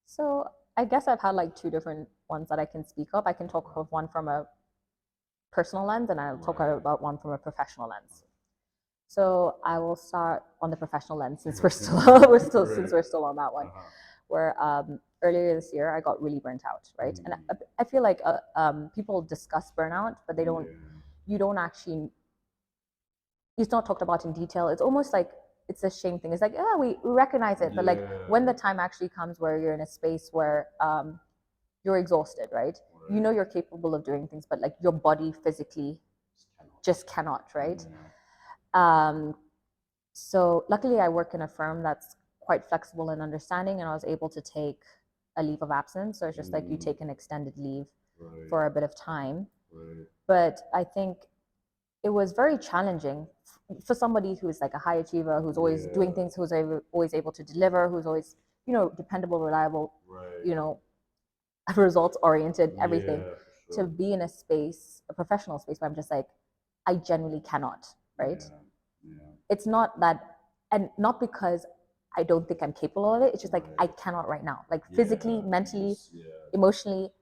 So I guess I've had like two different ones that I can speak of. I can talk of one from a personal lens and I'll talk Right. about one from a professional lens. So I will start on the professional lens since we're still since Right. we're still on that one. Uh-huh. Where earlier this year I got really burnt out, right? And Mm. I feel like people discuss burnout, but they don't. Yeah. You don't actually. It's not talked about in detail. It's almost like it's a shame thing. It's like, yeah, we recognize it, but like when Yeah. the time actually comes where you're in a space where you're exhausted, right? You Right. know you're capable of doing things, but like your body physically Just cannot. just cannot, right? Yeah. Um, so luckily, I work in a firm that's quite flexible and understanding, and I was able to take a leave of absence. So it's just like you Mm. take an extended leave Right. for a bit of time. Right. But I think it was very challenging for somebody who's like a high achiever, who's always doing Yeah. things, who's always able to deliver, who's always, dependable, reliable, Right. you know, results oriented, everything, Yeah, for to sure. be in a space, a professional space where I'm just like, I genuinely cannot, right? Yeah. Yeah. It's not that, and not because I don't think I'm capable of it. It's just like I Right. cannot right now. Like physically, Yeah. You mentally, just yeah. emotionally,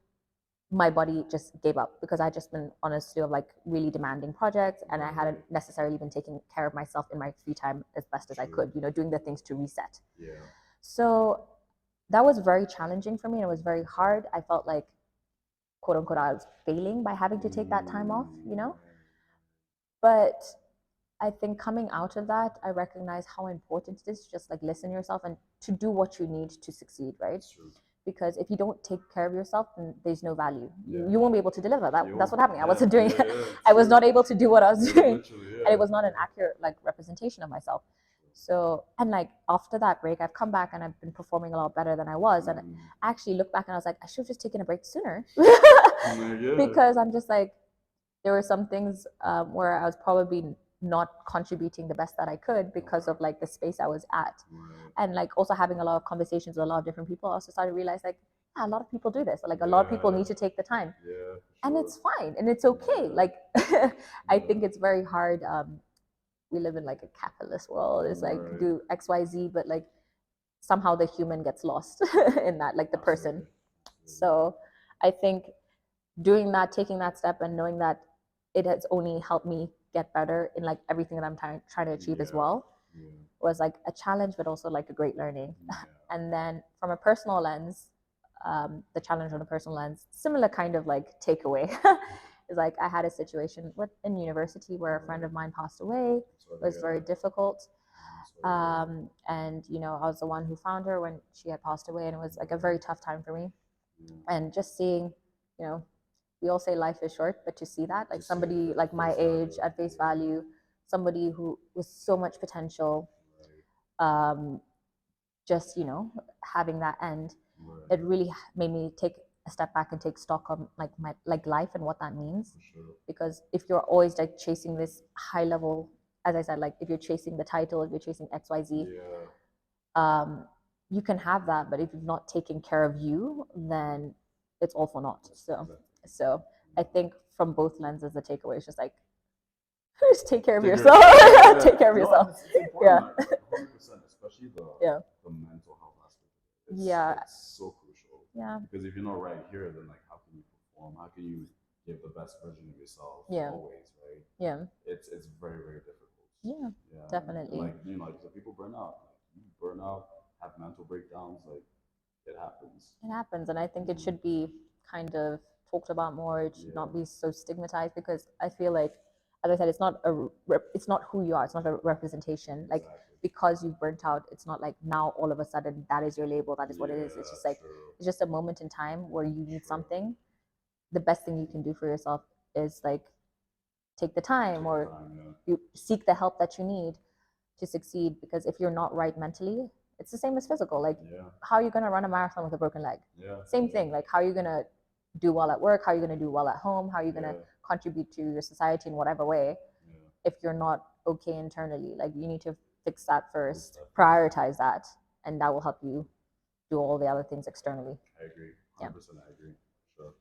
my body just gave up because I just been on a slew of like really demanding projects and I hadn't Right. necessarily been taking care of myself in my free time as best as I True. could, doing the things to reset. Yeah. So that was very challenging for me and it was very hard. I felt like quote unquote I was failing by having to take that time off, Right. But I think coming out of that, I recognize how important it is to just like listen to yourself and to do what you need to succeed, right? It's true. Because if you don't take care of yourself, then there's no value. Yeah. You won't be able to deliver. That's You what happened. I yeah, wasn't doing yeah, it. yeah. I was not True. able to do what I was doing. Literally, And it yeah. was not an accurate like representation of myself. So and like after that break, I've come back and I've been performing a lot better than I was. And Mm. I actually look back and I was like, I should have just taken a break sooner. Like, yeah. Because I'm just like, there were some things where I was probably not contributing the best that I could because of like the space I was at. Right. And like also having a lot of conversations with a lot of different people, I also started to realize like, yeah, a lot of people do this. Like a lot of people Yeah. need to take the time. Yeah, for And sure. it's fine and it's okay. Yeah. Like I think Yeah. it's very hard. We live in like a capitalist world. It's like Right. do XYZ, but like somehow the human gets lost in that, like the person. Absolutely. Absolutely. So I think doing that, taking that step and knowing that it has only helped me get better in like everything that I'm trying to achieve as Yeah. well Yeah. was like a challenge, but also like a great learning. Yeah. And then from a personal lens, the challenge on a personal lens, similar kind of like takeaway is like I had a situation in university where a friend of Right. mine passed away. Sorry It to was hear very that. difficult. Sorry to hear that. And I was the one who found her when she had passed away, and it was like a Right. very tough time for me. Yeah. And just seeing, you know, we all say life is short, but to see that, To like see it somebody at like my face age value. at face Yeah. value, somebody who was so much potential, Right. um, just having that end, Right. it really made me take a step back and take stock of like my like life and what that means. For sure. Because if you're always like chasing this high level, as I said, like if you're chasing the title, if you're chasing XYZ, Yeah. um, you can have that, but if you've not taken care of you, then it's all for naught. So, Exactly. so I Yeah. think from both lenses, the takeaway is just like, just take care of Take care yourself. of yourself. Yeah. Take care of No, and yourself. it's important. Yeah, Like 100%, especially yeah, the mental health aspect of it. yeah, It's so crucial yeah, because if you're not right here, then like how can you perform? How can you give the best version of yourself yeah, always? Right? yeah, It's very very difficult. yeah, Yeah, and definitely. like like so people burn out. Like you burn out, have mental breakdowns. Like it happens. It happens, and I think it Mm. should be kind of talked about more. It should not Yeah. be so stigmatized because I feel like, as I said, it's not who you are. It's not a representation. Like Exactly. because you've burnt out, it's not like now all of a sudden that is your label. That is what it is. It's Yeah. just like True. it's just a moment in time where you need True. something. The best thing you can do for yourself is like take the time Take the or time. Yeah. you seek the help that you need to succeed. Because if you're not right mentally, it's the same as physical. Like Yeah. how are you going to run a marathon with a broken leg? Yeah. Same thing. Like how are you going to do well at work? How are you going to do well at home? How are you going to Yeah. contribute to your society in whatever way Yeah. if you're not okay internally? Like you need to fix that Fix first, that first. prioritize that, and that will help you do all the other things externally. I agree. Yeah. 100%. I agree. Sure.